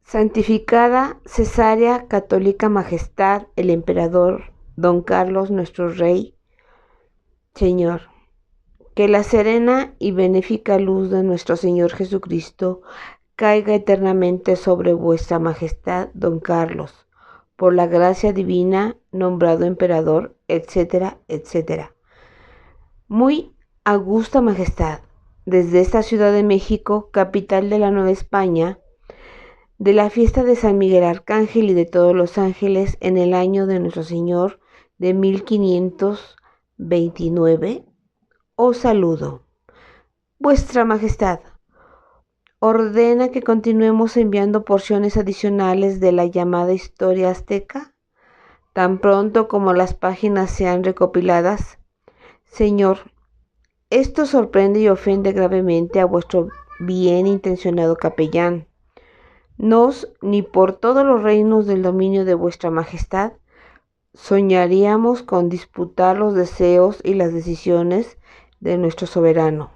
Santificada Cesárea Católica Majestad, el Emperador Don Carlos, nuestro Rey, Señor, que la serena y benéfica luz de nuestro Señor Jesucristo caiga eternamente sobre vuestra Majestad, Don Carlos, por la gracia divina, nombrado Emperador, etcétera, etcétera. Muy augusta Majestad, desde esta Ciudad de México, capital de la Nueva España, de la fiesta de San Miguel Arcángel y de todos los ángeles en el año de nuestro Señor de 1529, os saludo. Vuestra Majestad ordena que continuemos enviando porciones adicionales de la llamada historia azteca, tan pronto como las páginas sean recopiladas. Señor, esto sorprende y ofende gravemente a vuestro bien intencionado capellán. Nos, ni por todos los reinos del dominio de vuestra Majestad, soñaríamos con disputar los deseos y las decisiones de nuestro soberano.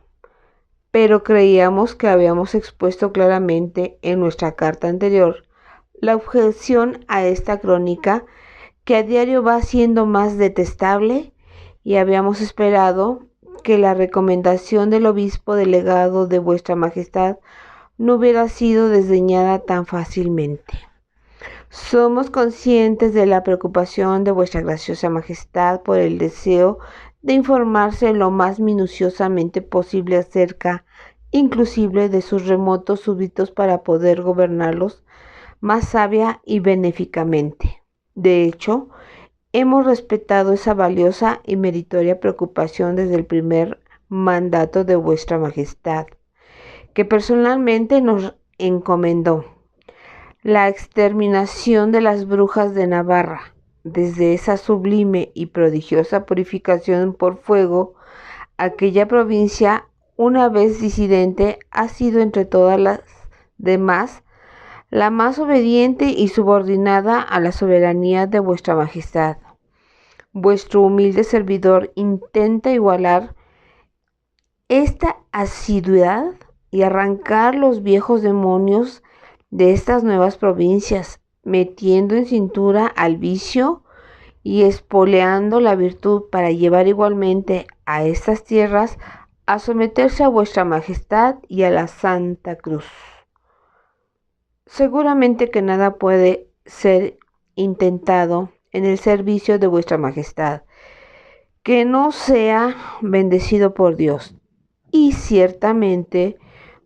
Pero creíamos que habíamos expuesto claramente en nuestra carta anterior la objeción a esta crónica, que a diario va siendo más detestable, y habíamos esperado que la recomendación del obispo delegado de vuestra Majestad no hubiera sido desdeñada tan fácilmente. Somos conscientes de la preocupación de vuestra graciosa Majestad por el deseo de informarse lo más minuciosamente posible acerca, inclusive, de sus remotos súbditos para poder gobernarlos más sabia y benéficamente. De hecho, hemos respetado esa valiosa y meritoria preocupación desde el primer mandato de vuestra Majestad, que personalmente nos encomendó: la exterminación de las brujas de Navarra. Desde esa sublime y prodigiosa purificación por fuego, aquella provincia, una vez disidente, ha sido entre todas las demás la más obediente y subordinada a la soberanía de vuestra Majestad. Vuestro humilde servidor intenta igualar esta asiduidad y arrancar los viejos demonios de estas nuevas provincias, metiendo en cintura al vicio y espoleando la virtud, para llevar igualmente a estas tierras a someterse a vuestra Majestad y a la Santa Cruz. Seguramente que nada puede ser intentado en el servicio de vuestra Majestad que no sea bendecido por Dios, y ciertamente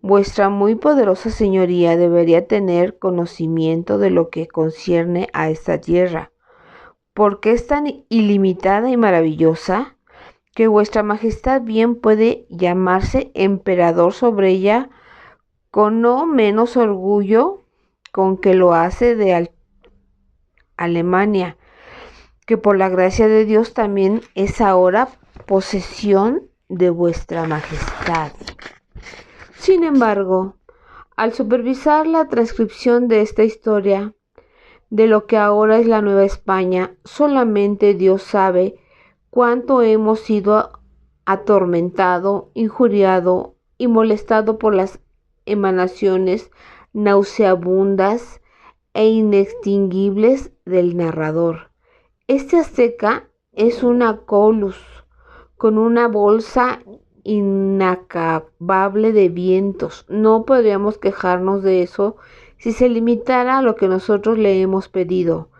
vuestra muy poderosa señoría debería tener conocimiento de lo que concierne a esta tierra, porque es tan ilimitada y maravillosa que vuestra Majestad bien puede llamarse emperador sobre ella con no menos orgullo con que lo hace de Alemania, que por la gracia de Dios también es ahora posesión de vuestra Majestad. Sin embargo, al supervisar la transcripción de esta historia, de lo que ahora es la Nueva España, solamente Dios sabe cuánto hemos sido atormentado, injuriado y molestado por las emanaciones nauseabundas e inextinguibles del narrador. Este azteca es una colus con una bolsa inacabable de vientos. No podríamos quejarnos de eso si se limitara a lo que nosotros le hemos pedido: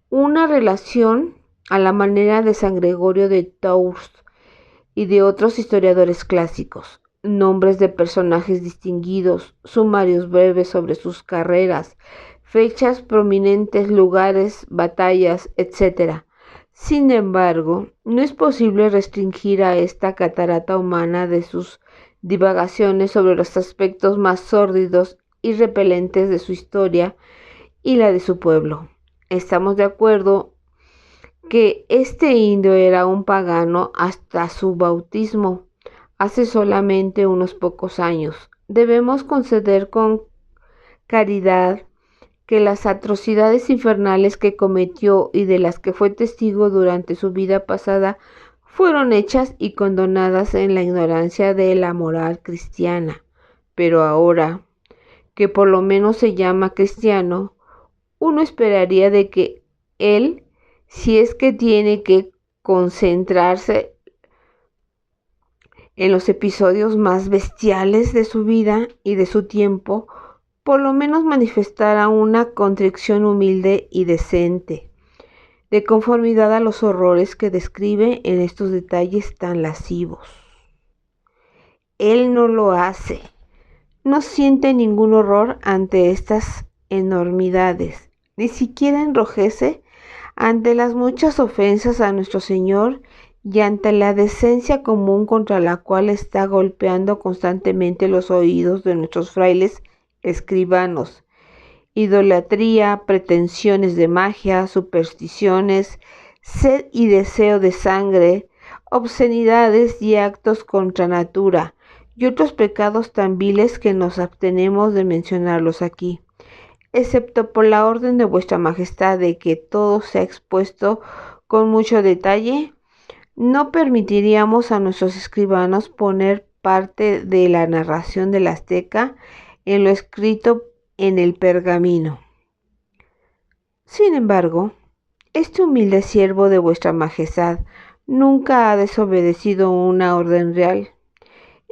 una relación a la manera de San Gregorio de Tours y de otros historiadores clásicos, nombres de personajes distinguidos, sumarios breves sobre sus carreras, fechas prominentes, lugares, batallas, etc. Sin embargo, no es posible restringir a esta catarata humana de sus divagaciones sobre los aspectos más sórdidos y repelentes de su historia y la de su pueblo. Estamos de acuerdo que este indio era un pagano hasta su bautismo, hace solamente unos pocos años. Debemos conceder con caridad que las atrocidades infernales que cometió y de las que fue testigo durante su vida pasada fueron hechas y condonadas en la ignorancia de la moral cristiana. Pero ahora que por lo menos se llama cristiano, uno esperaría de que él, si es que tiene que concentrarse en los episodios más bestiales de su vida y de su tiempo, por lo menos manifestara una contrición humilde y decente, de conformidad a los horrores que describe en estos detalles tan lascivos. Él no lo hace, no siente ningún horror ante estas enormidades, ni siquiera enrojece ante las muchas ofensas a nuestro Señor y ante la decencia común contra la cual está golpeando constantemente los oídos de nuestros frailes escribanos. Idolatría, pretensiones de magia, supersticiones, sed y deseo de sangre, obscenidades y actos contra natura, y otros pecados tan viles que nos abstenemos de mencionarlos aquí, excepto por la orden de vuestra majestad de que todo sea expuesto con mucho detalle. No permitiríamos a nuestros escribanos poner parte de la narración del azteca en lo escrito en el pergamino. Sin embargo, este humilde siervo de vuestra majestad nunca ha desobedecido una orden real.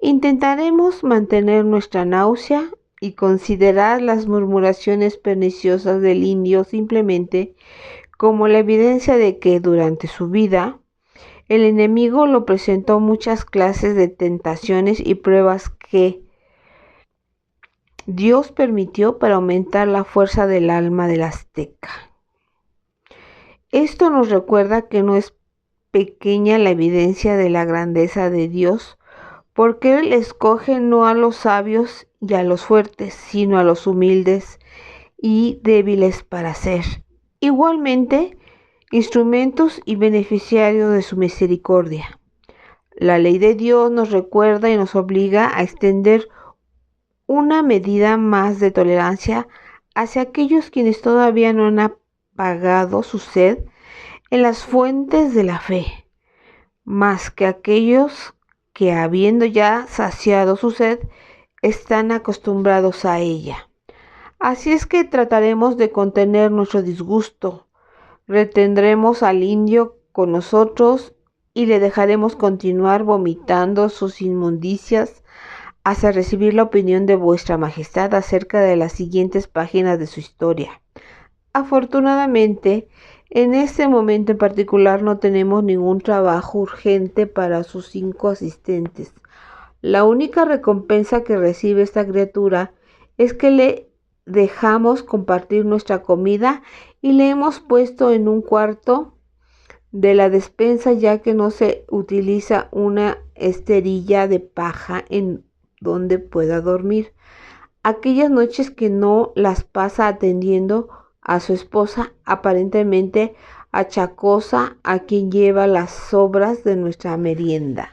Intentaremos mantener nuestra náusea y considerar las murmuraciones perniciosas del indio simplemente como la evidencia de que durante su vida el enemigo lo presentó muchas clases de tentaciones y pruebas que Dios permitió para aumentar la fuerza del alma del azteca. Esto nos recuerda que no es pequeña la evidencia de la grandeza de Dios, porque Él escoge no a los sabios y a los fuertes, sino a los humildes y débiles para ser, igualmente, instrumentos y beneficiarios de su misericordia. La ley de Dios nos recuerda y nos obliga a extender una medida más de tolerancia hacia aquellos quienes todavía no han apagado su sed en las fuentes de la fe, más que aquellos que, habiendo ya saciado su sed, están acostumbrados a ella. Así es que trataremos de contener nuestro disgusto, retendremos al indio con nosotros y le dejaremos continuar vomitando sus inmundicias hasta recibir la opinión de vuestra majestad acerca de las siguientes páginas de su historia. Afortunadamente, en este momento en particular no tenemos ningún trabajo urgente para sus 5 asistentes. La única recompensa que recibe esta criatura es que le dejamos compartir nuestra comida y le hemos puesto en un cuarto de la despensa, ya que no se utiliza una esterilla de paja en donde pueda dormir. Aquellas noches que no las pasa atendiendo a su esposa, aparentemente achacosa, a quien lleva las sobras de nuestra merienda.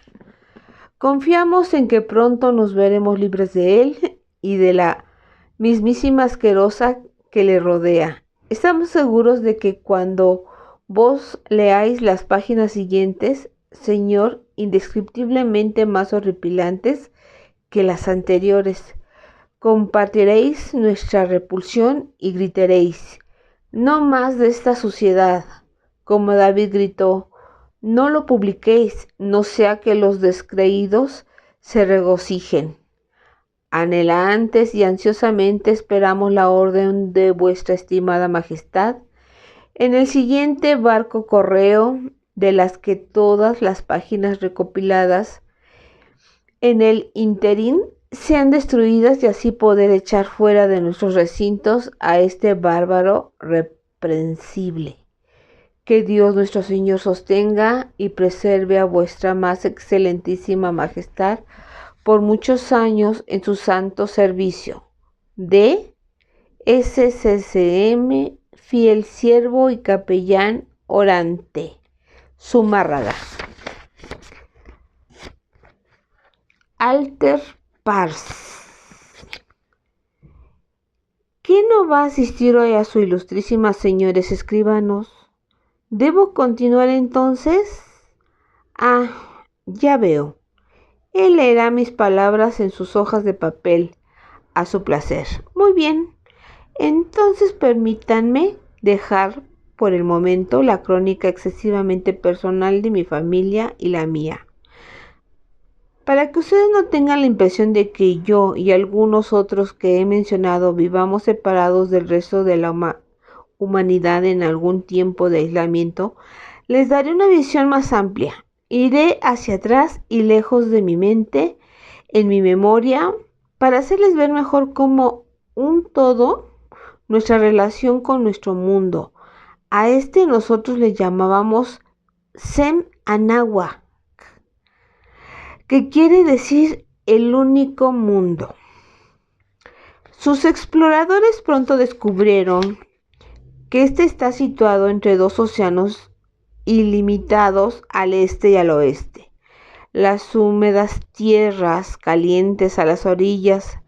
Confiamos en que pronto nos veremos libres de él y de la mismísima asquerosa que le rodea. Estamos seguros de que cuando vos leáis las páginas siguientes, Señor, indescriptiblemente más horripilantes que las anteriores, compartiréis nuestra repulsión y gritaréis: no más de esta suciedad, como David gritó: no lo publiquéis, no sea que los descreídos se regocijen. Anhelantes y ansiosamente esperamos la orden de vuestra estimada majestad en el siguiente barco correo, de las que todas las páginas recopiladas en el ínterin sean destruidas y así poder echar fuera de nuestros recintos a este bárbaro reprensible. Que Dios nuestro Señor sostenga y preserve a vuestra más excelentísima majestad por muchos años en su santo servicio. D. SCCM, fiel siervo y capellán orante. Zumárraga. Alter Pars. ¿Quién no va a asistir hoy a su ilustrísima señores escribanos? ¿Debo continuar entonces? Ah, ya veo. Él leerá mis palabras en sus hojas de papel, a su placer. Muy Muy bien, entonces permítanme dejar por el momento la crónica excesivamente personal de mi familia y la mía, para que ustedes no tengan la impresión de que yo y algunos otros que he mencionado vivamos separados del resto de la humanidad en algún tiempo de aislamiento. Les daré una visión más amplia. Iré hacia atrás y lejos de mi mente, en mi memoria, para hacerles ver mejor como un todo nuestra relación con nuestro mundo. A este nosotros le llamábamos Sem Anagua, que quiere decir el único mundo. Sus exploradores pronto descubrieron que este está situado entre dos océanos ilimitados al este y al oeste. Las húmedas tierras calientes a las orillas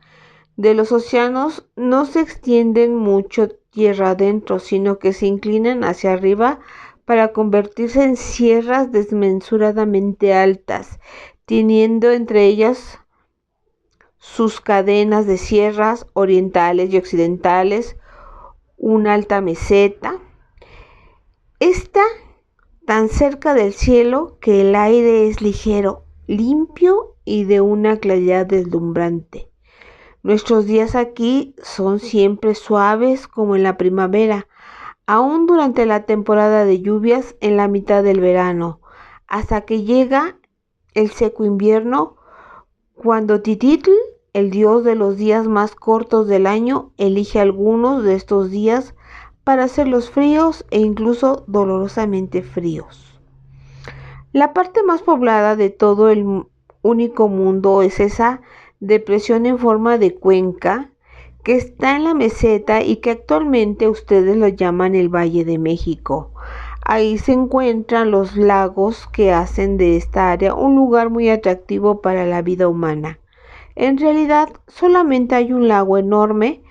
de los océanos no se extienden mucho tierra adentro, sino que se inclinan hacia arriba para convertirse en sierras desmesuradamente altas, teniendo entre ellas sus cadenas de sierras orientales y occidentales, una alta meseta. Está tan cerca del cielo que el aire es ligero, limpio y de una claridad deslumbrante. Nuestros días aquí son siempre suaves como en la primavera, aún durante la temporada de lluvias en la mitad del verano, hasta que llega el seco invierno, cuando Tititl, el dios de los días más cortos del año, elige algunos de estos días para hacerlos fríos e incluso dolorosamente fríos. La parte más poblada de todo el único mundo es esa depresión en forma de cuenca que está en la meseta y que actualmente ustedes lo llaman el Valle de México. Ahí se encuentran los lagos que hacen de esta área un lugar muy atractivo para la vida humana. En realidad, solamente hay un lago enorme,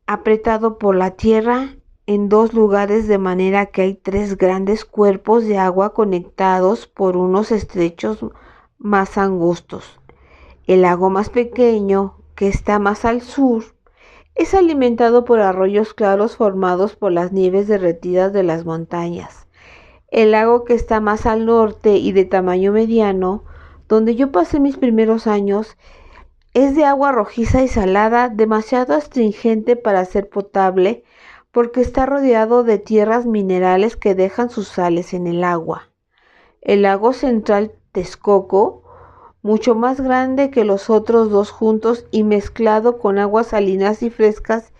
apretado por la tierra en dos lugares, de manera que hay tres grandes cuerpos de agua conectados por unos estrechos más angostos. El lago más pequeño, que está más al sur, es alimentado por arroyos claros formados por las nieves derretidas de las montañas. El lago que está más al norte y de tamaño mediano, donde yo pasé mis primeros años, es de agua rojiza y salada, demasiado astringente para ser potable, porque está rodeado de tierras minerales que dejan sus sales en el agua. El lago central Texcoco, mucho más grande que los otros dos juntos y mezclado con aguas salinas y frescas,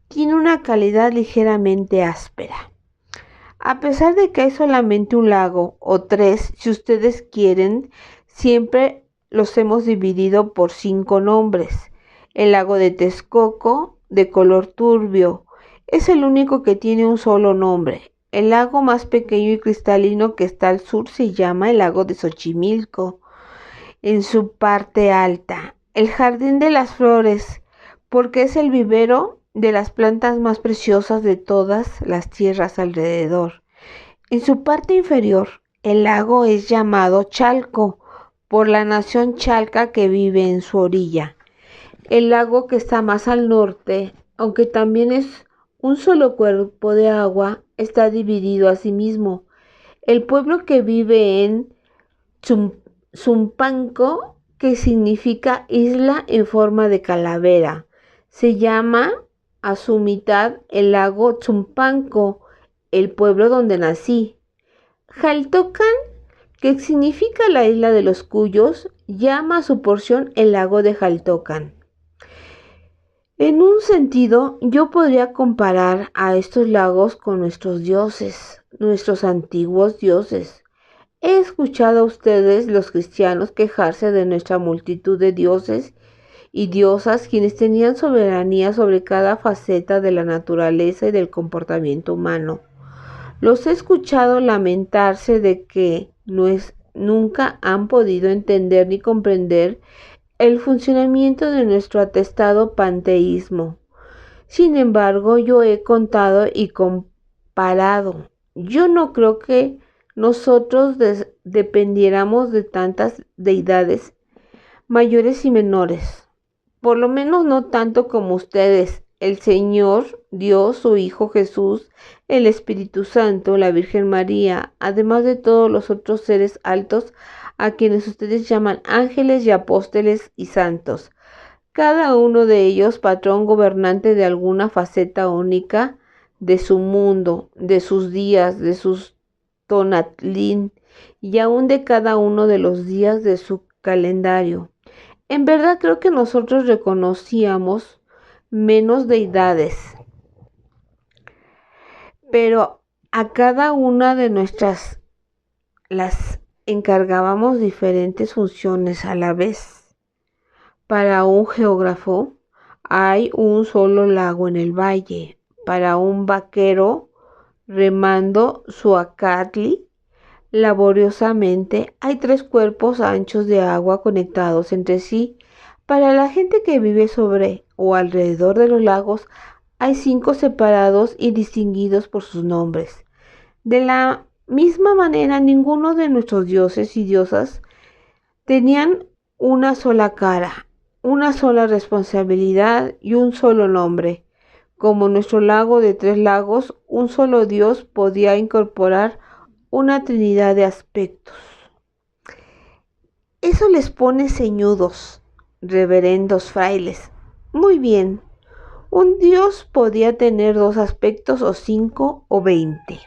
tiene una calidad ligeramente áspera. A pesar de que hay solamente un lago, o tres si ustedes quieren, siempre los hemos dividido por 5 nombres. El lago de Texcoco, de color turbio, es el único que tiene un solo nombre. El lago más pequeño y cristalino que está al sur se llama el lago de Xochimilco, en su parte alta. El jardín de las flores, porque es el vivero de las plantas más preciosas de todas las tierras alrededor. En su parte inferior, el lago es llamado Chalco, por la nación chalca que vive en su orilla. El lago que está más al norte, aunque también es un solo cuerpo de agua, está dividido a sí mismo. El pueblo que vive en Zumpanco, que significa isla en forma de calavera, se llama a su mitad el lago Zumpanco, el pueblo donde nací. Jaltocan, que significa la isla de los cuyos, llama a su porción el lago de Jaltocan. En un sentido, yo podría comparar a estos lagos con nuestros dioses, nuestros antiguos dioses. He escuchado a ustedes, los cristianos, quejarse de nuestra multitud de dioses y diosas, quienes tenían soberanía sobre cada faceta de la naturaleza y del comportamiento humano. Los he escuchado lamentarse de que nunca han podido entender ni comprender el funcionamiento de nuestro atestado panteísmo. Sin embargo, yo he contado y comparado. Yo no creo que nosotros dependiéramos de tantas deidades mayores y menores. por lo menos no tanto como ustedes, el Señor, Dios, su Hijo Jesús, el Espíritu Santo, la Virgen María, además de todos los otros seres altos a quienes ustedes llaman ángeles y apóstoles y santos. Cada uno de ellos patrón gobernante de alguna faceta única de su mundo, de sus días, de sus tonatlin y aún de cada uno de los días de su calendario. En verdad creo que nosotros reconocíamos menos deidades, pero a cada una de nuestras las encargábamos diferentes funciones a la vez. Para un geógrafo hay un solo lago en el valle. Para un vaquero remando su acatli laboriosamente hay 3 cuerpos anchos de agua conectados entre sí. Para la gente que vive sobre o alrededor de los lagos hay 5 separados y distinguidos por sus nombres. De la misma manera, ninguno de nuestros dioses y diosas tenían una sola cara, una sola responsabilidad y un solo nombre. Como nuestro lago de 3 lagos, un solo Dios podía incorporar una trinidad de aspectos. Eso les pone ceñudos, reverendos frailes. Muy bien, un Dios podía tener 2 aspectos o 5 o 20.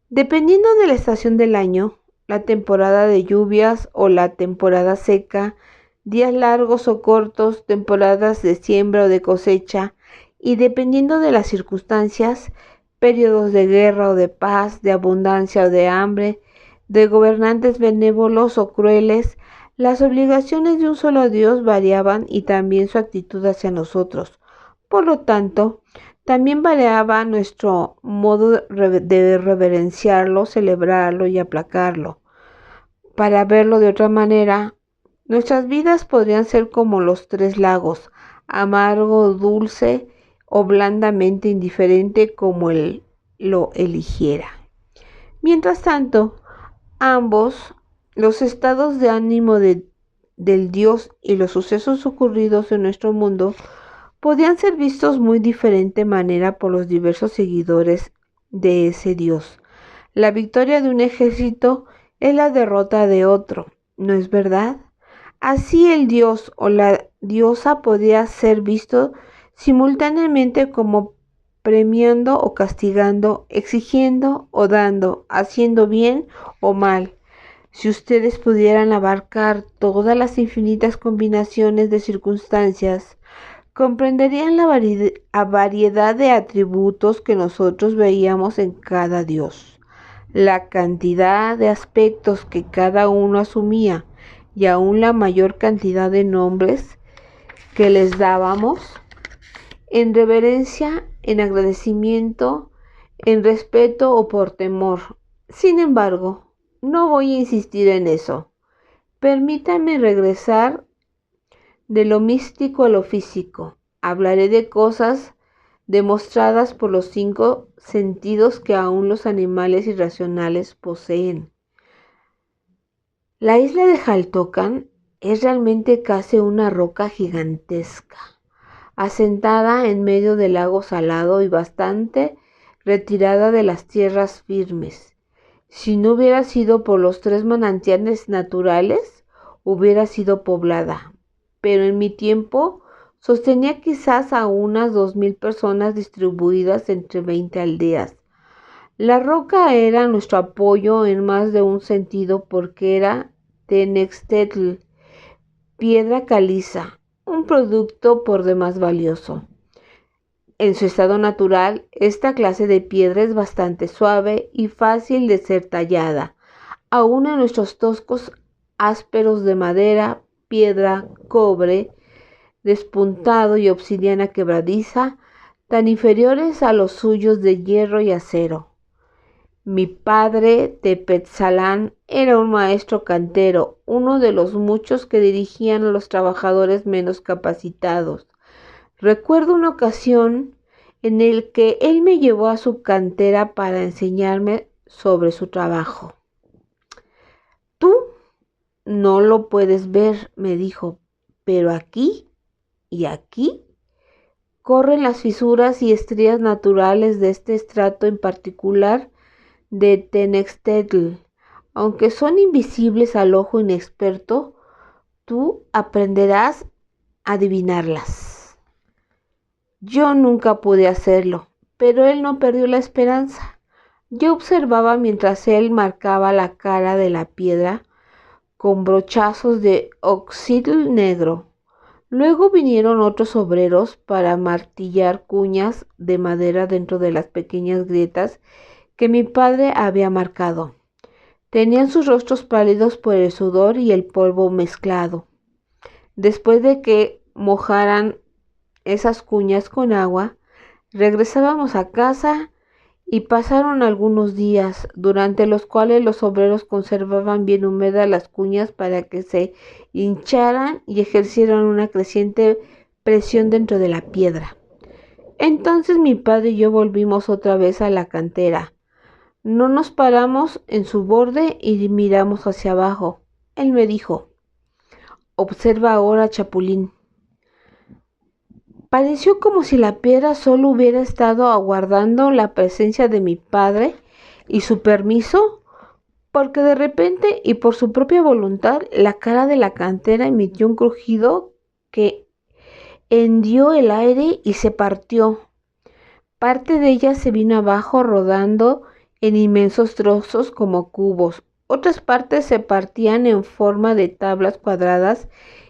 Dependiendo de la estación del año, la temporada de lluvias o la temporada seca, días largos o cortos, temporadas de siembra o de cosecha, y dependiendo de las circunstancias, periodos de guerra o de paz, de abundancia o de hambre, de gobernantes benévolos o crueles, las obligaciones de un solo Dios variaban y también su actitud hacia nosotros. Por lo tanto, también variaba nuestro modo de reverenciarlo, celebrarlo y aplacarlo. Para verlo de otra manera, nuestras vidas podrían ser como los 3 lagos, amargo, dulce o blandamente indiferente como él lo eligiera. Mientras tanto, ambos, los estados de ánimo del Dios y los sucesos ocurridos en nuestro mundo, podían ser vistos muy diferente manera por los diversos seguidores de ese Dios. La victoria de un ejército es la derrota de otro, ¿no es verdad? Así el Dios o la diosa podía ser visto simultáneamente como premiando o castigando, exigiendo o dando, haciendo bien o mal. Si ustedes pudieran abarcar todas las infinitas combinaciones de circunstancias, comprenderían la variedad de atributos que nosotros veíamos en cada Dios, la cantidad de aspectos que cada uno asumía y aún la mayor cantidad de nombres que les dábamos en reverencia, en agradecimiento, en respeto o por temor. Sin embargo, no voy a insistir en eso. Permítanme regresar de lo místico a lo físico. Hablaré de cosas demostradas por los 5 sentidos que aún los animales irracionales poseen. La isla de Jaltocan es realmente casi una roca gigantesca, asentada en medio del lago salado y bastante retirada de las tierras firmes. Si no hubiera sido por los 3 manantiales naturales, hubiera sido poblada. Pero en mi tiempo sostenía quizás a unas 2000 personas distribuidas entre 20 aldeas. La roca era nuestro apoyo en más de un sentido porque era Tenextetl, piedra caliza, un producto por demás valioso. En su estado natural, esta clase de piedra es bastante suave y fácil de ser tallada, aún en nuestros toscos ásperos de madera, piedra, cobre, despuntado y obsidiana quebradiza, tan inferiores a los suyos de hierro y acero. Mi padre Tepetzalán era un maestro cantero, uno de los muchos que dirigían a los trabajadores menos capacitados. Recuerdo una ocasión en la que él me llevó a su cantera para enseñarme sobre su trabajo. Tú no lo puedes ver, me dijo, pero aquí y aquí corren las fisuras y estrías naturales de este estrato en particular de Tenochtitlan. Aunque son invisibles al ojo inexperto, tú aprenderás a adivinarlas. Yo nunca pude hacerlo, pero él no perdió la esperanza. Yo observaba mientras él marcaba la cara de la piedra con brochazos de oxidil negro. Luego vinieron otros obreros para martillar cuñas de madera dentro de las pequeñas grietas que mi padre había marcado. Tenían sus rostros pálidos por el sudor y el polvo mezclado. Después de que mojaran esas cuñas con agua, regresábamos a casa y pasaron algunos días, durante los cuales los obreros conservaban bien húmedas las cuñas para que se hincharan y ejercieran una creciente presión dentro de la piedra. Entonces mi padre y yo volvimos otra vez a la cantera. No nos paramos en su borde y miramos hacia abajo. Él me dijo: observa ahora, Chapulín. Pareció como si la piedra solo hubiera estado aguardando la presencia de mi padre y su permiso, porque de repente y por su propia voluntad, la cara de la cantera emitió un crujido que hendió el aire y se partió. Parte de ella se vino abajo rodando en inmensos trozos como cubos. Otras partes se partían en forma de tablas cuadradas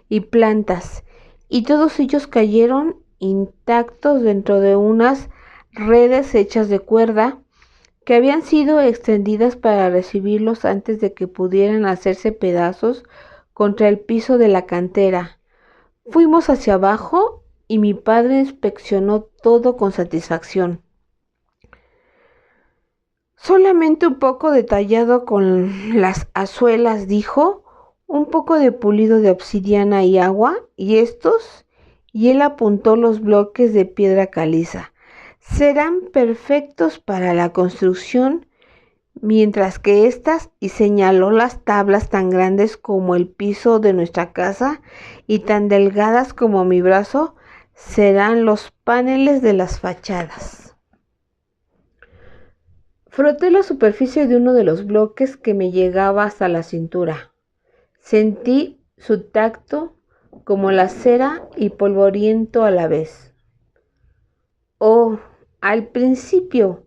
y plantas, y todos ellos cayeron intactos dentro de unas redes hechas de cuerda que habían sido extendidas para recibirlos antes de que pudieran hacerse pedazos contra el piso de la cantera. Fuimos hacia abajo y mi padre inspeccionó todo con satisfacción. Solamente un poco detallado con las azuelas, dijo, un poco de pulido de obsidiana y agua, y él apuntó los bloques de piedra caliza, serán perfectos para la construcción, mientras que estas, y señaló las tablas tan grandes como el piso de nuestra casa y tan delgadas como mi brazo, serán los paneles de las fachadas. Froté la superficie de uno de los bloques que me llegaba hasta la cintura. Sentí su tacto como la cera y polvoriento a la vez. Oh, al principio,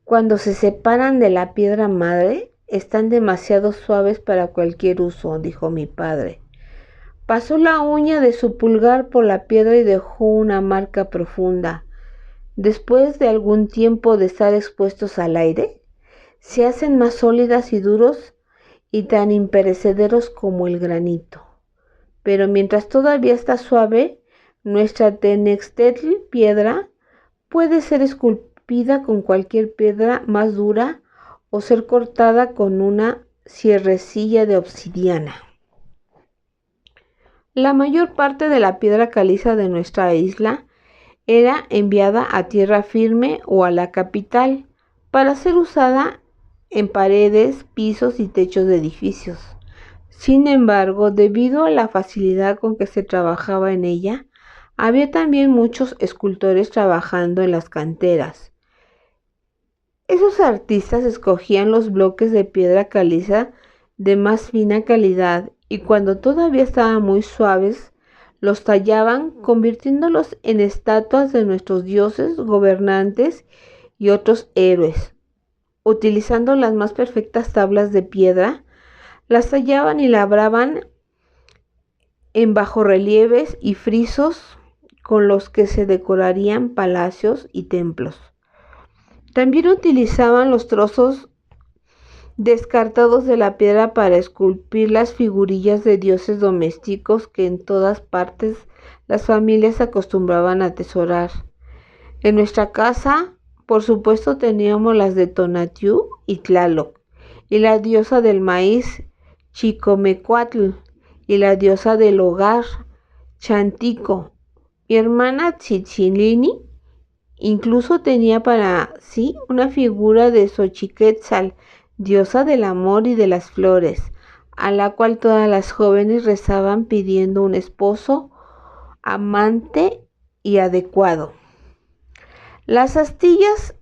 cuando se separan de la piedra madre, están demasiado suaves para cualquier uso, dijo mi padre. Pasó la uña de su pulgar por la piedra y dejó una marca profunda. Después de algún tiempo de estar expuestos al aire, se hacen más sólidas y duros y tan imperecederos como el granito. Pero mientras todavía está suave, nuestra Tenochtitlan piedra puede ser esculpida con cualquier piedra más dura o ser cortada con una sierrecilla de obsidiana. La mayor parte de la piedra caliza de nuestra isla era enviada a tierra firme o a la capital para ser usada en paredes, pisos y techos de edificios. Sin embargo, debido a la facilidad con que se trabajaba en ella, había también muchos escultores trabajando en las canteras. Esos artistas escogían los bloques de piedra caliza de más fina calidad y cuando todavía estaban muy suaves, los tallaban convirtiéndolos en estatuas de nuestros dioses, gobernantes y otros héroes. Utilizando las más perfectas tablas de piedra, las tallaban y labraban en bajorrelieves y frisos con los que se decorarían palacios y templos. También utilizaban los trozos descartados de la piedra para esculpir las figurillas de dioses domésticos que en todas partes las familias acostumbraban a atesorar. En nuestra casa, por supuesto, teníamos las de Tonatiuh y Tlaloc, y la diosa del maíz, Chicomecuatl, y la diosa del hogar, Chantico. Mi hermana Tzitzilini incluso tenía para sí una figura de Xochiquetzal, diosa del amor y de las flores, a la cual todas las jóvenes rezaban pidiendo un esposo amante y adecuado. Las astillas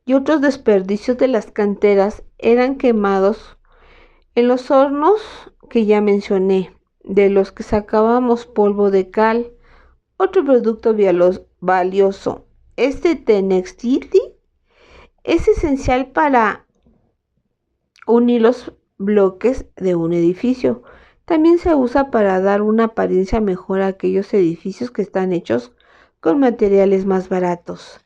y otros desperdicios de las canteras eran quemados en los hornos que ya mencioné, de los que sacábamos polvo de cal, otro producto valioso. Este tenextili es esencial para unir los bloques de un edificio. También se usa para dar una apariencia mejor a aquellos edificios que están hechos con materiales más baratos.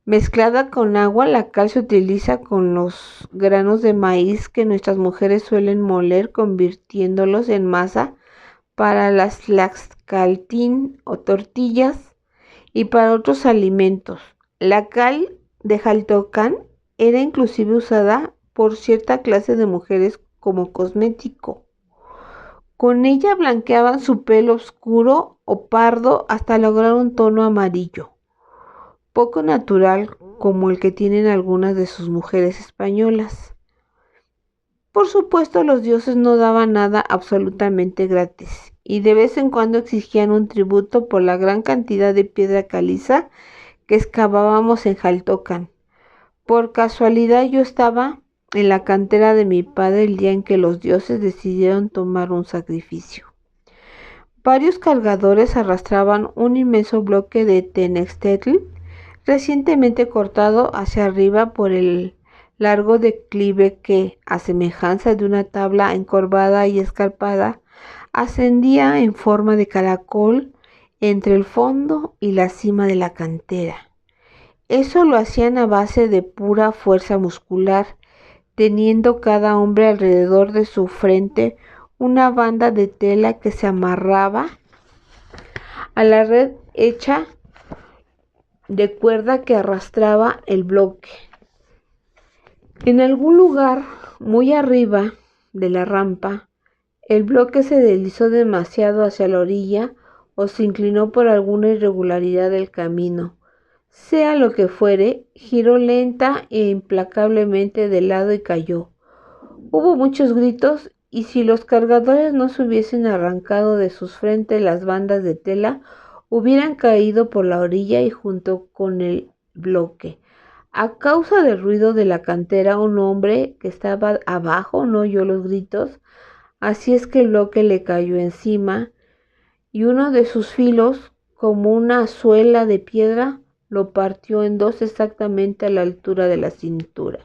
Mezclada con agua, la cal se utiliza con los granos de maíz que nuestras mujeres suelen moler, convirtiéndolos en masa para las tlaxcaltín o tortillas y para otros alimentos. La cal de Jaltocán era inclusive usada por cierta clase de mujeres como cosmético. Con ella blanqueaban su pelo oscuro o pardo hasta lograr un tono amarillo, poco natural como el que tienen algunas de sus mujeres españolas. Por supuesto, los dioses no daban nada absolutamente gratis y de vez en cuando exigían un tributo por la gran cantidad de piedra caliza que excavábamos en Jaltocán. Por casualidad yo estaba en la cantera de mi padre el día en que los dioses decidieron tomar un sacrificio. Varios cargadores arrastraban un inmenso bloque de tenextetl recientemente cortado hacia arriba por el largo declive que, a semejanza de una tabla encorvada y escarpada, ascendía en forma de caracol entre el fondo y la cima de la cantera. Eso lo hacían a base de pura fuerza muscular, teniendo cada hombre alrededor de su frente una banda de tela que se amarraba a la red hecha de cuerda que arrastraba el bloque. En algún lugar muy arriba de la rampa, el bloque se deslizó demasiado hacia la orilla o se inclinó por alguna irregularidad del camino. Sea lo que fuere, giró lenta e implacablemente de lado y cayó. Hubo muchos gritos y si los cargadores no se hubiesen arrancado de sus frentes las bandas de tela, hubieran caído por la orilla y junto con el bloque. A causa del ruido de la cantera, un hombre que estaba abajo no oyó los gritos, así es que el bloque le cayó encima y uno de sus filos, como una suela de piedra, lo partió en dos exactamente a la altura de la cintura.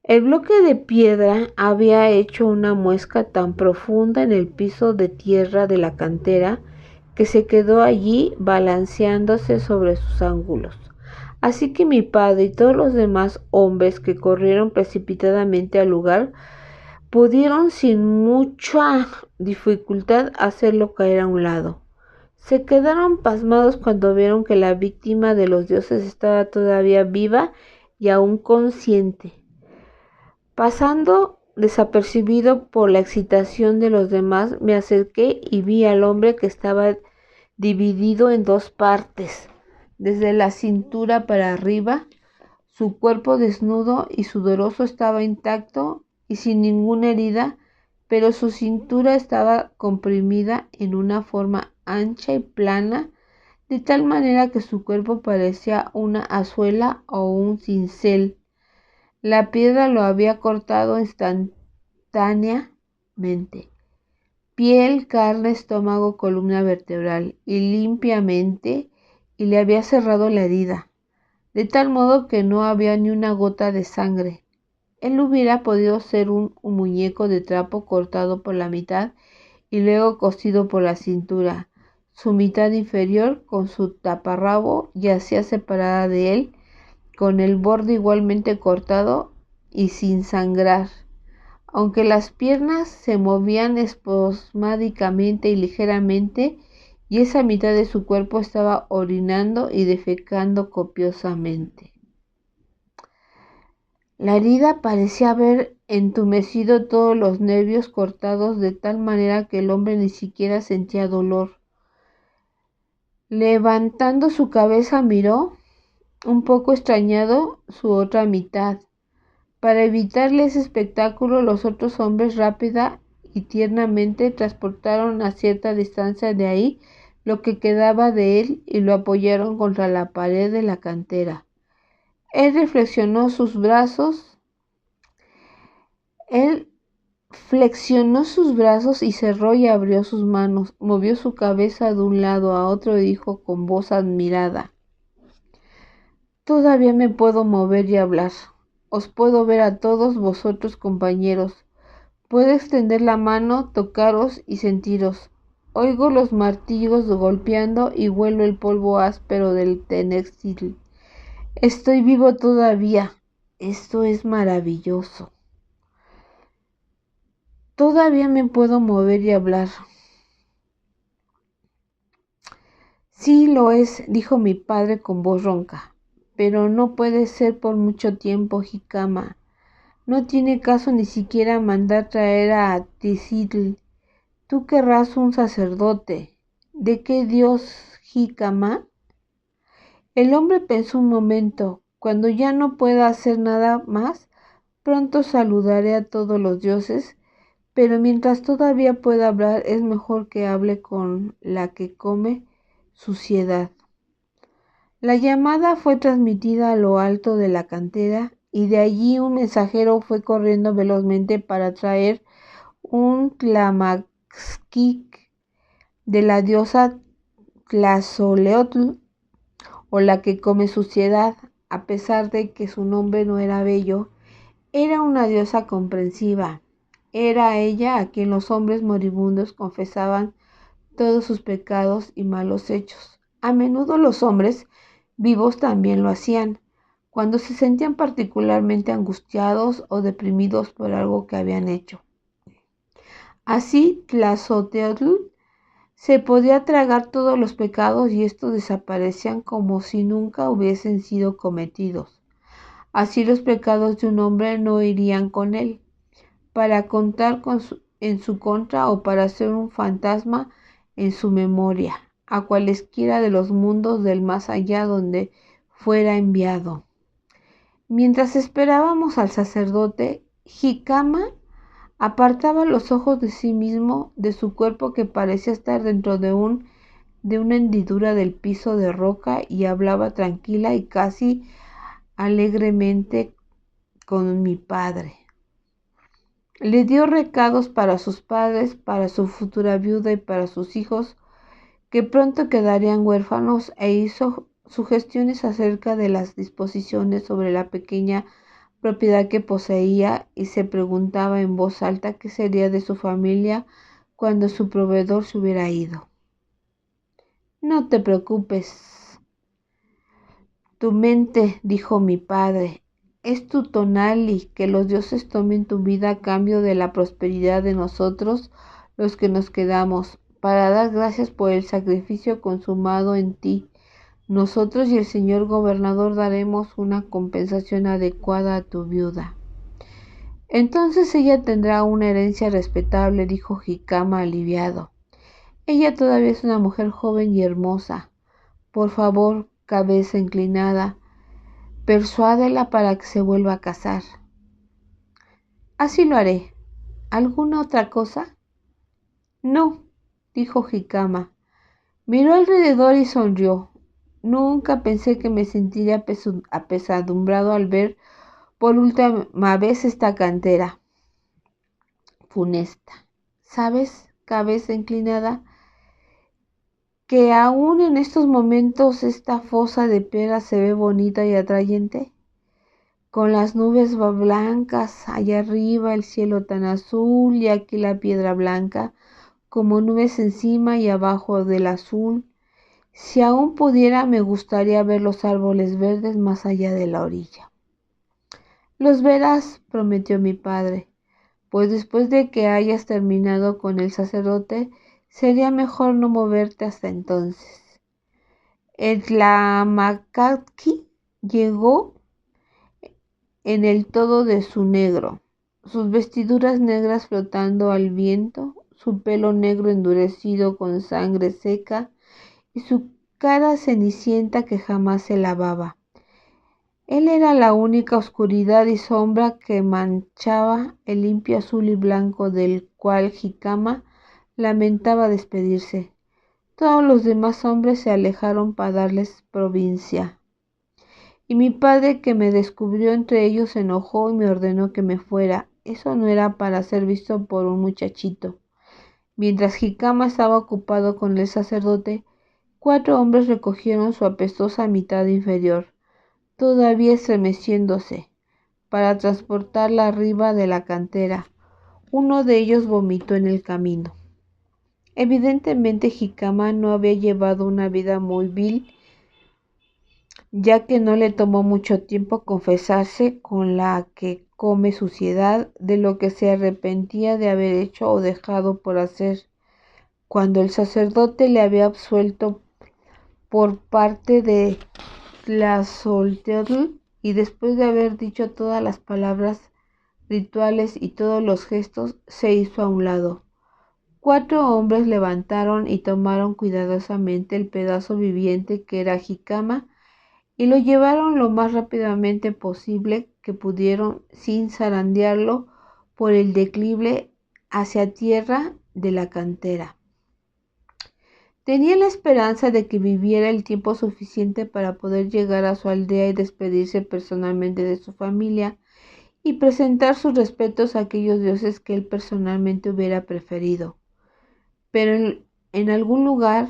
El bloque de piedra había hecho una muesca tan profunda en el piso de tierra de la cantera que se quedó allí balanceándose sobre sus ángulos. Así que mi padre y todos los demás hombres que corrieron precipitadamente al lugar pudieron sin mucha dificultad hacerlo caer a un lado. Se quedaron pasmados cuando vieron que la víctima de los dioses estaba todavía viva y aún consciente. Pasando desapercibido por la excitación de los demás, me acerqué y vi al hombre que estaba dividido en dos partes. Desde la cintura para arriba, su cuerpo desnudo y sudoroso estaba intacto y sin ninguna herida, pero su cintura estaba comprimida en una forma ancha y plana, de tal manera que su cuerpo parecía una azuela o un cincel. La piedra lo había cortado instantáneamente. Piel, carne, estómago, columna vertebral, y limpiamente, y le había cerrado la herida, de tal modo que no había ni una gota de sangre. Él hubiera podido ser un muñeco de trapo cortado por la mitad y luego cosido por la cintura. Su mitad inferior, con su taparrabo, yacía separada de él, con el borde igualmente cortado y sin sangrar, aunque las piernas se movían espasmódicamente y ligeramente, y esa mitad de su cuerpo estaba orinando y defecando copiosamente. La herida parecía haber entumecido todos los nervios cortados de tal manera que el hombre ni siquiera sentía dolor. Levantando su cabeza miró, un poco extrañado, su otra mitad. Para evitarle ese espectáculo, los otros hombres rápida y tiernamente transportaron a cierta distancia de ahí lo que quedaba de él y lo apoyaron contra la pared de la cantera. Él flexionó sus brazos y cerró y abrió sus manos, movió su cabeza de un lado a otro y dijo con voz admirada: Todavía me puedo mover y hablar. Os puedo ver a todos vosotros, compañeros. Puedo extender la mano, tocaros y sentiros. Oigo los martillos golpeando y huelo el polvo áspero del Tenextil. Estoy vivo todavía. Esto es maravilloso. Todavía me puedo mover y hablar. Sí lo es, dijo mi padre con voz ronca, pero no puede ser por mucho tiempo, Jicama. No tiene caso ni siquiera mandar traer a Tizitl. Tú querrás un sacerdote. ¿De qué dios, Jicama? El hombre pensó un momento. Cuando ya no pueda hacer nada más, pronto saludaré a todos los dioses, pero mientras todavía pueda hablar, es mejor que hable con la que come suciedad. La llamada fue transmitida a lo alto de la cantera y de allí un mensajero fue corriendo velozmente para traer un tlamaxquic de la diosa Tlazoleotl, o la que come suciedad. A pesar de que su nombre no era bello, era una diosa comprensiva. Era ella a quien los hombres moribundos confesaban todos sus pecados y malos hechos. A menudo los hombres vivos también lo hacían, cuando se sentían particularmente angustiados o deprimidos por algo que habían hecho. Así, Tlazolteotl se podía tragar todos los pecados y estos desaparecían como si nunca hubiesen sido cometidos. Así los pecados de un hombre no irían con él, para contar en su contra o para ser un fantasma en su memoria, a cualesquiera de los mundos del más allá donde fuera enviado. Mientras esperábamos al sacerdote, Jicama apartaba los ojos de sí mismo, de su cuerpo que parecía estar dentro de una hendidura del piso de roca, y hablaba tranquila y casi alegremente con mi padre. Le dio recados para sus padres, para su futura viuda y para sus hijos, que pronto quedarían huérfanos, e hizo sugestiones acerca de las disposiciones sobre la pequeña propiedad que poseía, y se preguntaba en voz alta qué sería de su familia cuando su proveedor se hubiera ido. No te preocupes, tu mente, dijo mi padre, es tu tonali, que los dioses tomen tu vida a cambio de la prosperidad de nosotros, los que nos quedamos, para dar gracias por el sacrificio consumado en ti. Nosotros y el señor gobernador daremos una compensación adecuada a tu viuda. Entonces ella tendrá una herencia respetable, dijo Jicama aliviado. Ella todavía es una mujer joven y hermosa. Por favor, cabeza inclinada, persuádela para que se vuelva a casar. Así lo haré. ¿Alguna otra cosa? No, dijo Jicama. Miró alrededor y sonrió. Nunca pensé que me sentiría apesadumbrado al ver por última vez esta cantera funesta. ¿Sabes, cabeza inclinada, que aún en estos momentos esta fosa de piedra se ve bonita y atrayente? Con las nubes blancas allá arriba, el cielo tan azul, y aquí la piedra blanca como nubes encima y abajo del azul. Si aún pudiera, me gustaría ver los árboles verdes más allá de la orilla. Los verás, prometió mi padre, pues después de que hayas terminado con el sacerdote, sería mejor no moverte hasta entonces. El Tlamakatki llegó en el todo de su negro, sus vestiduras negras flotando al viento, su pelo negro endurecido con sangre seca y su cara cenicienta que jamás se lavaba. Él era la única oscuridad y sombra que manchaba el limpio azul y blanco del cual Jicama lamentaba despedirse. Todos los demás hombres se alejaron para darles provincia. Y mi padre, que me descubrió entre ellos, se enojó y me ordenó que me fuera. Eso no era para ser visto por un muchachito. Mientras Jicama estaba ocupado con el sacerdote, 4 hombres recogieron su apestosa mitad inferior, todavía estremeciéndose, para transportarla arriba de la cantera. Uno de ellos vomitó en el camino. Evidentemente Jicama no había llevado una vida muy vil, ya que no le tomó mucho tiempo confesarse con la que come suciedad de lo que se arrepentía de haber hecho o dejado por hacer. Cuando el sacerdote le había absuelto por parte de Tlazolteotl y después de haber dicho todas las palabras rituales y todos los gestos, se hizo a un lado. 4 hombres levantaron y tomaron cuidadosamente el pedazo viviente que era Jicama y lo llevaron lo más rápidamente posible que pudieron sin zarandearlo por el declive hacia tierra de la cantera. Tenía la esperanza de que viviera el tiempo suficiente para poder llegar a su aldea y despedirse personalmente de su familia y presentar sus respetos a aquellos dioses que él personalmente hubiera preferido. Pero en algún lugar,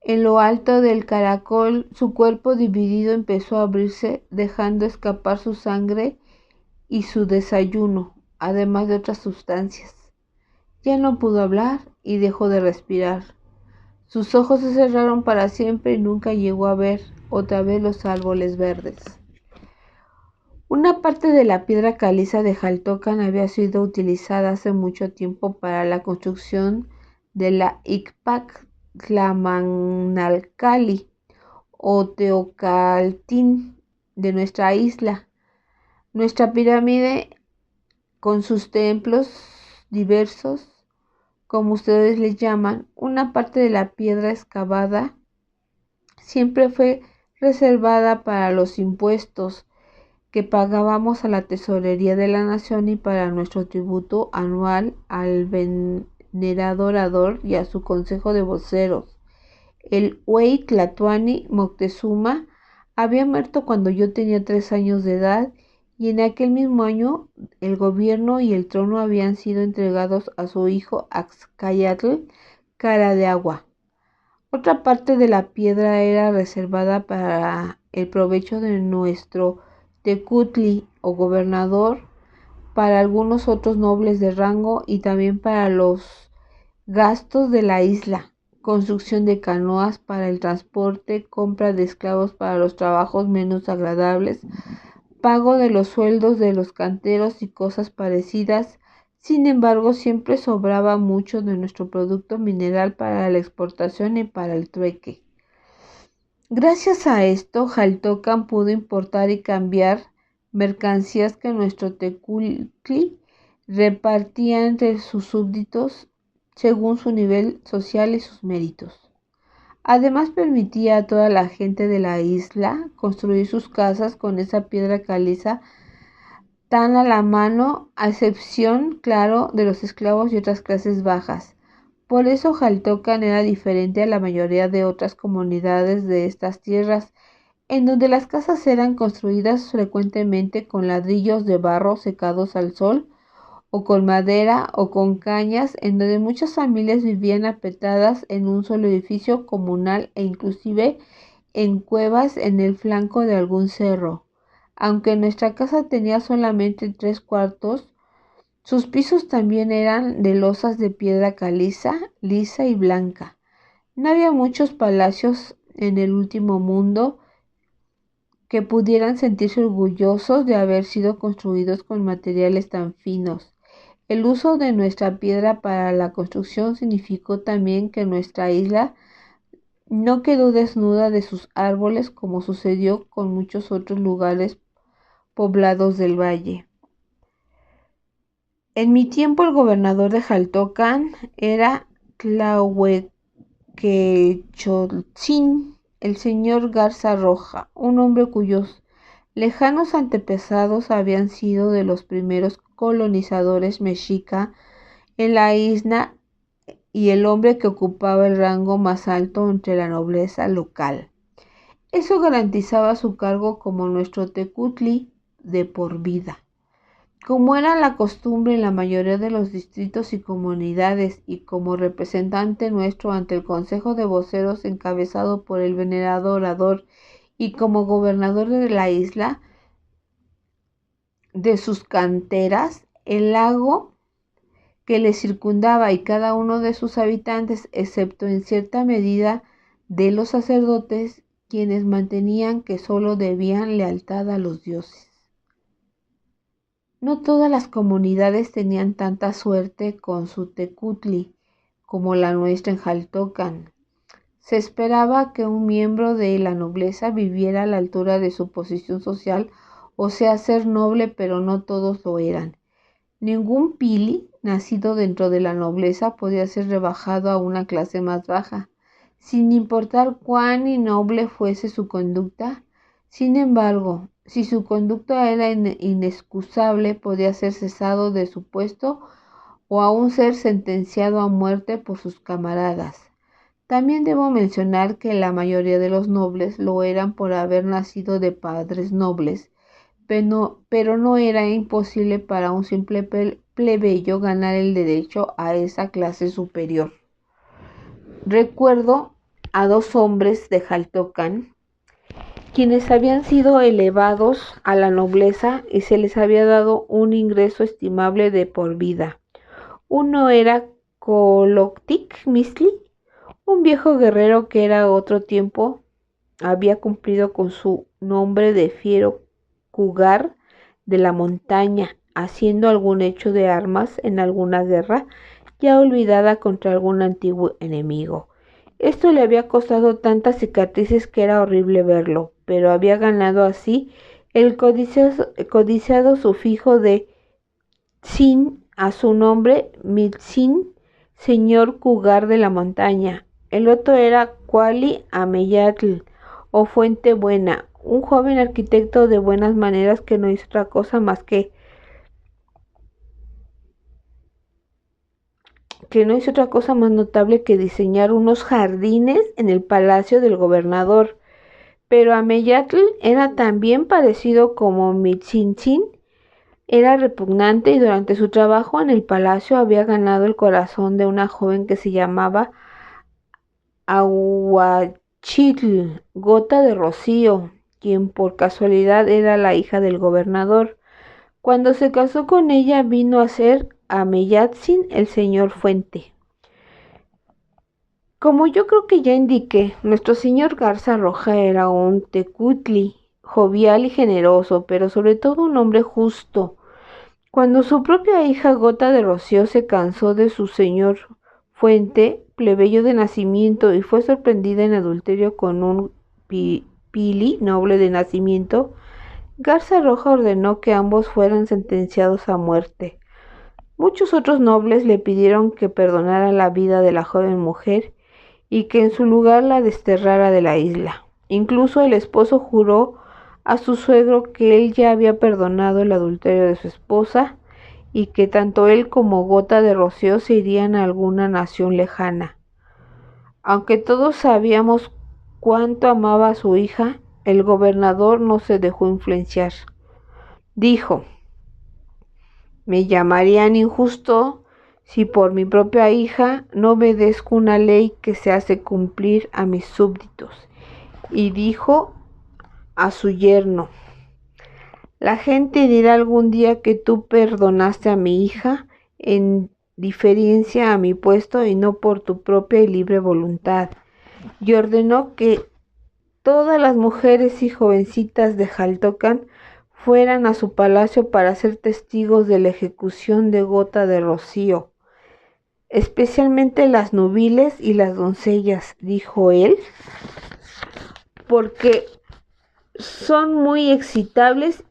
en lo alto del caracol, su cuerpo dividido empezó a abrirse, dejando escapar su sangre y su desayuno, además de otras sustancias. Ya no pudo hablar y dejó de respirar. Sus ojos se cerraron para siempre y nunca llegó a ver otra vez los árboles verdes. Una parte de la piedra caliza de Xaltocan había sido utilizada hace mucho tiempo para la construcción de la Icpac Tlamanalcalli o Teocaltín de nuestra isla. Nuestra pirámide, con sus templos diversos, como ustedes les llaman, una parte de la piedra excavada siempre fue reservada para los impuestos que pagábamos a la tesorería de la nación y para nuestro tributo anual al venerado orador y a su consejo de voceros. El Huey Tlatoani Moctezuma había muerto cuando yo tenía 3 años de edad y en aquel mismo año el gobierno y el trono habían sido entregados a su hijo Axcayatl, Cara de Agua. Otra parte de la piedra era reservada para el provecho de nuestro Tecutli o gobernador, para algunos otros nobles de rango y también para los gastos de la isla, construcción de canoas para el transporte, compra de esclavos para los trabajos menos agradables, pago de los sueldos de los canteros y cosas parecidas. Sin embargo, siempre sobraba mucho de nuestro producto mineral para la exportación y para el trueque. Gracias a esto, Xaltocan pudo importar y cambiar mercancías que nuestro Tecuhtli repartía entre sus súbditos según su nivel social y sus méritos. Además, permitía a toda la gente de la isla construir sus casas con esa piedra caliza tan a la mano, a excepción, claro, de los esclavos y otras clases bajas. Por eso Xaltocan era diferente a la mayoría de otras comunidades de estas tierras, en donde las casas eran construidas frecuentemente con ladrillos de barro secados al sol, o con madera o con cañas, en donde muchas familias vivían apretadas en un solo edificio comunal e inclusive en cuevas en el flanco de algún cerro. Aunque nuestra casa tenía solamente 3 cuartos, sus pisos también eran de losas de piedra caliza, lisa y blanca. No había muchos palacios en el último mundo que pudieran sentirse orgullosos de haber sido construidos con materiales tan finos. El uso de nuestra piedra para la construcción significó también que nuestra isla no quedó desnuda de sus árboles como sucedió con muchos otros lugares poblados del valle. En mi tiempo el gobernador de Xaltocan era Tlahuequechotzin, el señor Garza Roja, un hombre cuyos lejanos antepasados habían sido de los primeros colonizadores mexica en la isla y el hombre que ocupaba el rango más alto entre la nobleza local. Eso garantizaba su cargo como nuestro tecutli de por vida. Como era la costumbre en la mayoría de los distritos y comunidades, y como representante nuestro ante el Consejo de Voceros encabezado por el venerado orador, y como gobernador de la isla, de sus canteras, el lago que le circundaba y cada uno de sus habitantes, excepto en cierta medida de los sacerdotes, quienes mantenían que sólo debían lealtad a los dioses. No todas las comunidades tenían tanta suerte con su tecutli como la nuestra en Jaltocan. Se esperaba que un miembro de la nobleza viviera a la altura de su posición social, o sea, ser noble, pero no todos lo eran. Ningún pili nacido dentro de la nobleza podía ser rebajado a una clase más baja, sin importar cuán innoble fuese su conducta. Sin embargo, si su conducta era inexcusable, podía ser cesado de su puesto o aún ser sentenciado a muerte por sus camaradas. También debo mencionar que la mayoría de los nobles lo eran por haber nacido de padres nobles, pero no era imposible para un simple plebeyo ganar el derecho a esa clase superior. Recuerdo a 2 hombres de Jaltocan, quienes habían sido elevados a la nobleza y se les había dado un ingreso estimable de por vida. Uno era Coloctic Misli, un viejo guerrero que era otro tiempo había cumplido con su nombre de fiero Cougar de la montaña, haciendo algún hecho de armas en alguna guerra ya olvidada contra algún antiguo enemigo. Esto le había costado tantas cicatrices que era horrible verlo, pero había ganado así el codiciado sufijo de Tzin a su nombre, Mitzin, señor Cougar de la montaña. El otro era Cuali Ameyatl, o Fuente Buena, un joven arquitecto de buenas maneras que no hizo otra cosa más notable que diseñar unos jardines en el palacio del gobernador. Pero Ameyatl era tan bien parecido como Mitzintzin, era repugnante, y durante su trabajo en el palacio había ganado el corazón de una joven que se llamaba Aguachitl, Gota de Rocío, quien por casualidad era la hija del gobernador. Cuando se casó con ella vino a ser Ameyatzin el señor Fuente. Como yo creo que ya indiqué, nuestro señor Garza Roja era un tecutli, jovial y generoso, pero sobre todo un hombre justo. Cuando su propia hija Gota de Rocío se cansó de su señor Fuente, plebeyo de nacimiento, y fue sorprendida en adulterio con un pili noble de nacimiento, Garza Roja ordenó que ambos fueran sentenciados a muerte. Muchos otros nobles le pidieron que perdonara la vida de la joven mujer y que en su lugar la desterrara de la isla. Incluso el esposo juró a su suegro que él ya había perdonado el adulterio de su esposa y que tanto él como Gota de Rocío se irían a alguna nación lejana. Aunque todos sabíamos cuánto amaba a su hija, el gobernador no se dejó influenciar. Dijo: me llamarían injusto si por mi propia hija no obedezco una ley que se hace cumplir a mis súbditos. Y dijo a su yerno: la gente dirá algún día que tú perdonaste a mi hija en diferencia a mi puesto y no por tu propia y libre voluntad. Y ordenó que todas las mujeres y jovencitas de Jaltocan fueran a su palacio para ser testigos de la ejecución de Gota de Rocío, especialmente las nubiles y las doncellas, dijo él, porque son muy excitables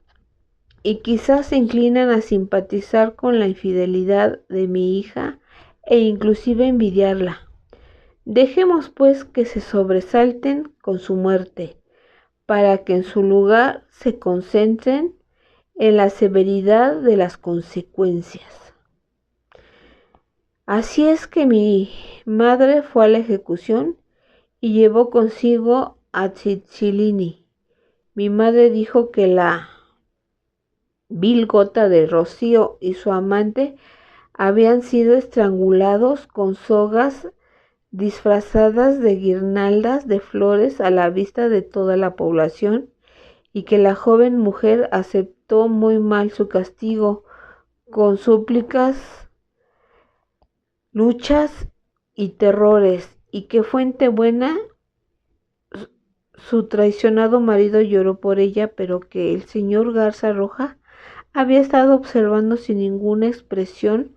y quizás se inclinan a simpatizar con la infidelidad de mi hija e inclusive envidiarla. Dejemos pues que se sobresalten con su muerte, para que en su lugar se concentren en la severidad de las consecuencias. Así es que mi madre fue a la ejecución y llevó consigo a Cicilline. Mi madre dijo que la vil gota de rocío y su amante habían sido estrangulados con sogas disfrazadas de guirnaldas de flores a la vista de toda la población, y que la joven mujer aceptó muy mal su castigo, con súplicas, luchas y terrores, y que Fuente Buena, su traicionado marido, lloró por ella, pero que el señor Garza Roja había estado observando sin ninguna expresión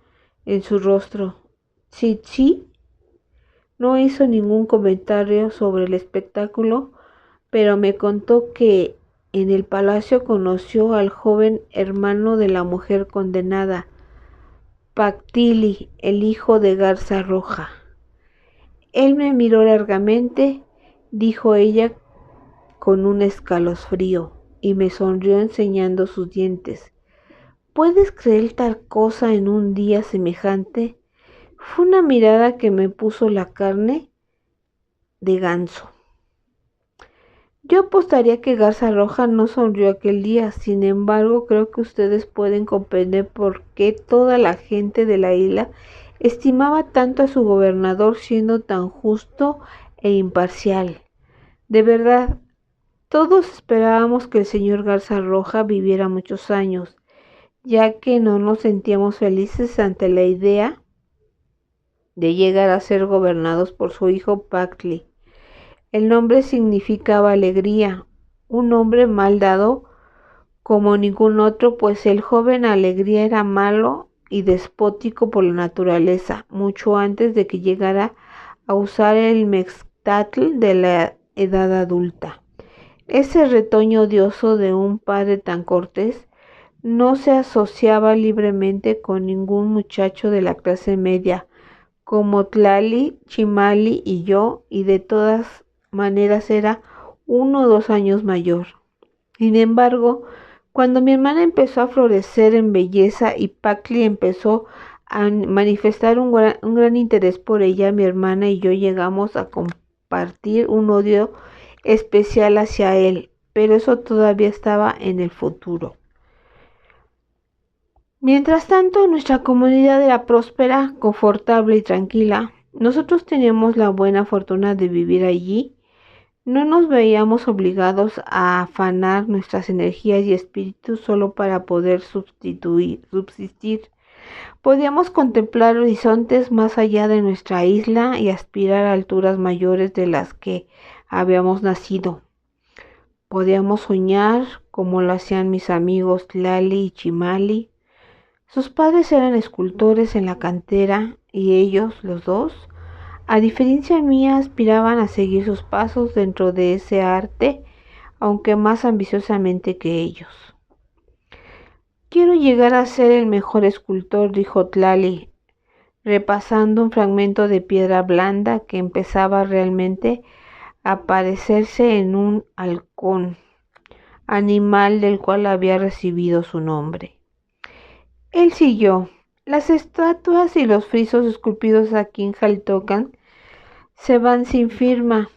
en su rostro. Chichi no hizo ningún comentario sobre el espectáculo, pero me contó que en el palacio conoció al joven hermano de la mujer condenada, Pactili, el hijo de Garza Roja. Él me miró largamente, dijo ella con un escalofrío, y me sonrió enseñando sus dientes. ¿Puedes creer tal cosa en un día semejante? Fue una mirada que me puso la carne de ganso. Yo apostaría que Garza Roja no sonrió aquel día. Sin embargo, creo que ustedes pueden comprender por qué toda la gente de la isla estimaba tanto a su gobernador, siendo tan justo e imparcial. De verdad, todos esperábamos que el señor Garza Roja viviera muchos años, ya que no nos sentíamos felices ante la idea de llegar a ser gobernados por su hijo Pactli. El nombre significaba alegría, un nombre mal dado como ningún otro, pues el joven Alegría era malo y despótico por la naturaleza, mucho antes de que llegara a usar el mezcatl de la edad adulta. Ese retoño odioso de un padre tan cortés no se asociaba libremente con ningún muchacho de la clase media, como Tlali, Chimali y yo, y de todas maneras era 1 o 2 años mayor. Sin embargo, cuando mi hermana empezó a florecer en belleza y Pactli empezó a manifestar un gran interés por ella, mi hermana y yo llegamos a compartir un odio especial hacia él, pero eso todavía estaba en el futuro. Mientras tanto, nuestra comunidad era próspera, confortable y tranquila. Nosotros teníamos la buena fortuna de vivir allí. No nos veíamos obligados a afanar nuestras energías y espíritus solo para poder subsistir. Podíamos contemplar horizontes más allá de nuestra isla y aspirar a alturas mayores de las que habíamos nacido. Podíamos soñar como lo hacían mis amigos Tlali y Chimali. Sus padres eran escultores en la cantera y ellos, los dos, a diferencia mía, aspiraban a seguir sus pasos dentro de ese arte, aunque más ambiciosamente que ellos. Quiero llegar a ser el mejor escultor, dijo Tlali, repasando un fragmento de piedra blanda que empezaba realmente a parecerse en un halcón, animal del cual había recibido su nombre. Él siguió. Las estatuas y los frisos esculpidos aquí en Jaltocan se van sin firma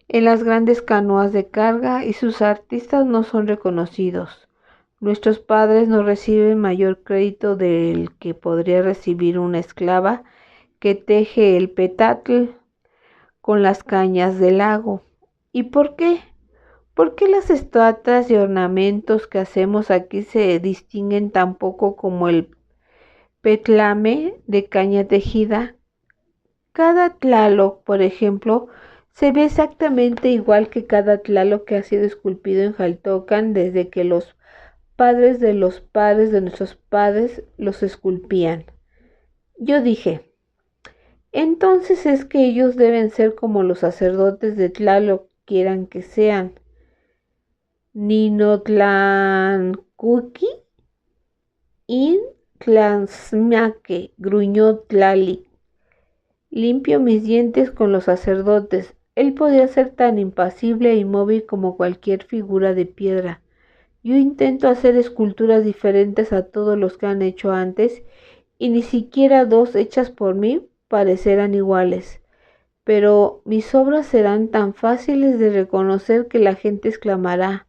en las grandes canoas de carga y sus artistas no son reconocidos. Nuestros padres no reciben mayor crédito del que podría recibir una esclava que teje el petatl con las cañas del lago. ¿Y por qué? ¿Por qué las estatuas y ornamentos que hacemos aquí se distinguen tan poco como el petlame de caña tejida? Cada tlaloc, por ejemplo, se ve exactamente igual que cada tlaloc que ha sido esculpido en Jaltocan desde que los padres de nuestros padres los esculpían. Yo dije, entonces es que ellos deben ser como los sacerdotes de Tlaloc quieran que sean. Ninotlancuqui in tlansmaque, gruñó Tlali. Limpio mis dientes con los sacerdotes. Él podía ser tan impasible e inmóvil como cualquier figura de piedra. Yo intento hacer esculturas diferentes a todos los que han hecho antes, y ni siquiera dos hechas por mí parecerán iguales. Pero mis obras serán tan fáciles de reconocer que la gente exclamará: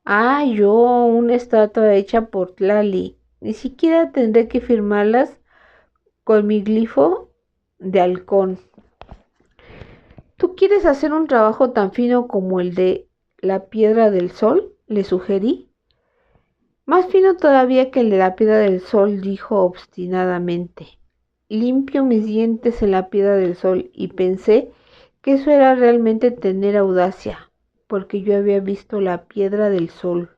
«Ah, yo, una estatua hecha por Tlali». Ni siquiera tendré que firmarlas con mi glifo de halcón. ¿Tú quieres hacer un trabajo tan fino como el de la piedra del sol?, le sugerí. Más fino todavía que el de la piedra del sol, dijo obstinadamente. Limpio mis dientes en la piedra del sol, y pensé que eso era realmente tener audacia, porque yo había visto la piedra del sol.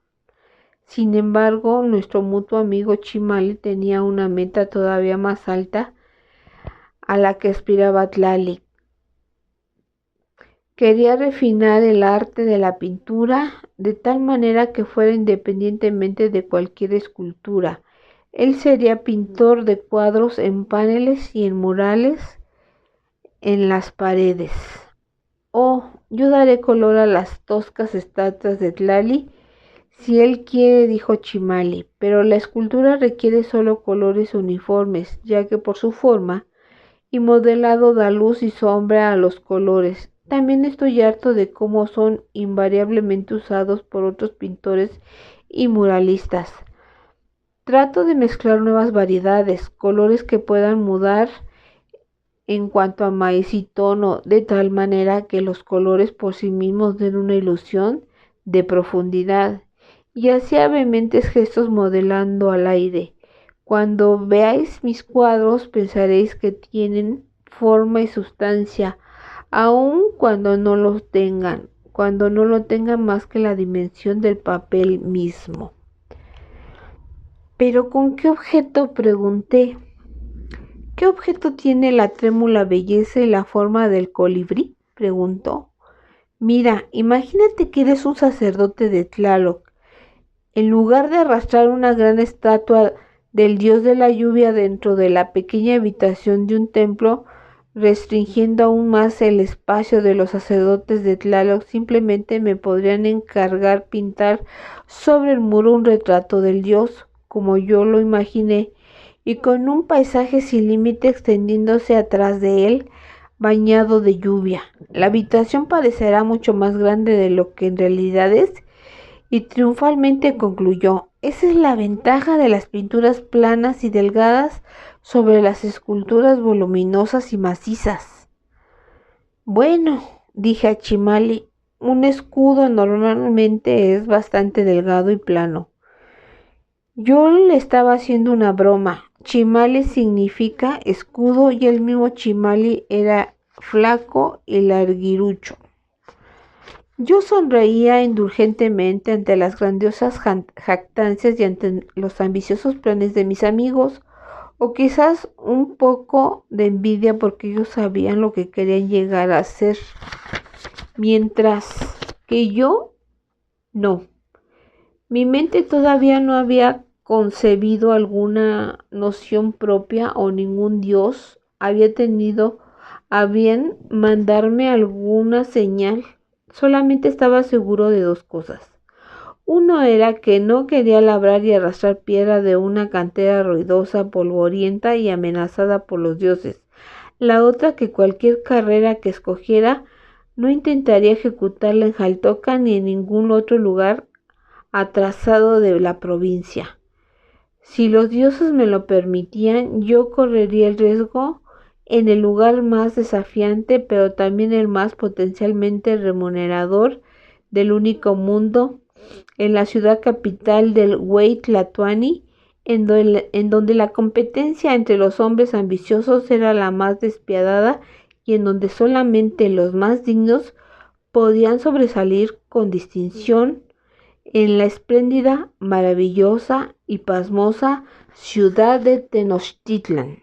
Sin embargo, nuestro mutuo amigo Chimali tenía una meta todavía más alta a la que aspiraba Tlali. Quería refinar el arte de la pintura de tal manera que fuera independientemente de cualquier escultura. Él sería pintor de cuadros en paneles y en murales en las paredes. Oh, yo daré color a las toscas estatuas de Tlali si él quiere, dijo Chimali, pero la escultura requiere solo colores uniformes, ya que por su forma y modelado da luz y sombra a los colores. También estoy harto de cómo son invariablemente usados por otros pintores y muralistas. Trato de mezclar nuevas variedades, colores que puedan mudar en cuanto a maíz y tono, de tal manera que los colores por sí mismos den una ilusión de profundidad, y hacía vehementes gestos modelando al aire. Cuando veáis mis cuadros pensaréis que tienen forma y sustancia, aun cuando no lo tengan más que la dimensión del papel mismo. ¿Pero con qué objeto?, pregunté. ¿Qué objeto tiene la trémula belleza y la forma del colibrí?, preguntó. Mira, imagínate que eres un sacerdote de Tlaloc. En lugar de arrastrar una gran estatua del dios de la lluvia dentro de la pequeña habitación de un templo, restringiendo aún más el espacio de los sacerdotes de Tlaloc, simplemente me podrían encargar pintar sobre el muro un retrato del dios, como yo lo imaginé, y con un paisaje sin límite extendiéndose atrás de él, bañado de lluvia. La habitación parecerá mucho más grande de lo que en realidad es, y triunfalmente concluyó: esa es la ventaja de las pinturas planas y delgadas sobre las esculturas voluminosas y macizas. Bueno, dije a Chimali, un escudo normalmente es bastante delgado y plano. Yo le estaba haciendo una broma. Chimali significa escudo y el mismo Chimali era flaco y larguirucho. Yo sonreía indulgentemente ante las grandiosas jactancias y ante los ambiciosos planes de mis amigos, o quizás un poco de envidia porque ellos sabían lo que querían llegar a ser, mientras que yo no. Mi mente todavía no había concebido alguna noción propia o ningún dios había tenido a bien mandarme alguna señal. Solamente estaba seguro de dos cosas. Uno era que no quería labrar y arrastrar piedra de una cantera ruidosa, polvorienta y amenazada por los dioses. La otra, que cualquier carrera que escogiera no intentaría ejecutarla en Jaltoca ni en ningún otro lugar atrasado de la provincia. Si los dioses me lo permitían, yo correría el riesgo en el lugar más desafiante, pero también el más potencialmente remunerador del único mundo, en la ciudad capital del Huey Tlatoani, en donde la competencia entre los hombres ambiciosos era la más despiadada y en donde solamente los más dignos podían sobresalir con distinción, en la espléndida, maravillosa y pasmosa ciudad de Tenochtitlan.